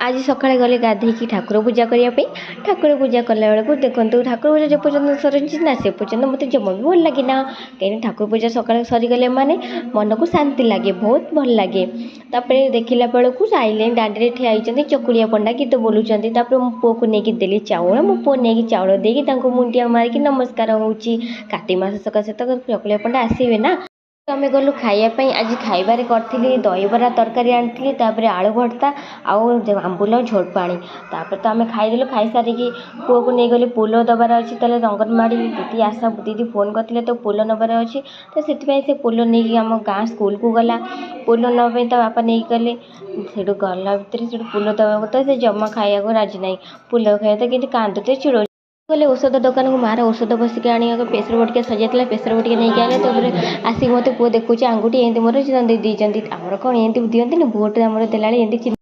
आज सकाଳେ गले गाधेकी ठाकुर पूजा करने ठाकुर पूजा कला बेलू देखो ठाकुर पूजा जो पर्यटन सरी ना से पर्यटन मत जमा भी भल लगे ना कहीं ठाकुर पूजा सका सरीगले माने मन को शांति लगे बहुत भल लगे। तापर देखला बेलू आइले दांडी ठिया चकुड़िया पंडा गीत बोलुँच मो पुओ को लेकिन देली चाउल मो पुओ नहीं चाउल देकी मुंडिया मारिकी नमस्कार होची कातिमास सकाशे तो चकुड़िया पंडा आसवे ना आम गलु खायापी आज खाइबार करी दहीबरा तरकारी आनी आलू भर्ता आउ आंबुल झोल पानी तो आम खाईदेलु खाई सारिकी पुओ को नहीं गली पुल दबार अच्छी अंगनवाड़ी दीदी आशा दीदी फोन करते तो पुल नबार अच्छी तो से पुल नहीं आम गाँ स्कूल को गला पुल नापी तो बापा नहीं गले से गला भितर पुल दबा तो से जमा खाया को राजी ना पुल खाया तो कि कांदते चिड़ गले औषध दुकान को मार औषध बसिक आने प्रेसर बटिका सजाता प्रेसर बटिका नहीं आने तो आसिक मत पुओ देखुचे आंगुठी एमती मोर दीदी आमर कौन एमती दिखती भोट आम देला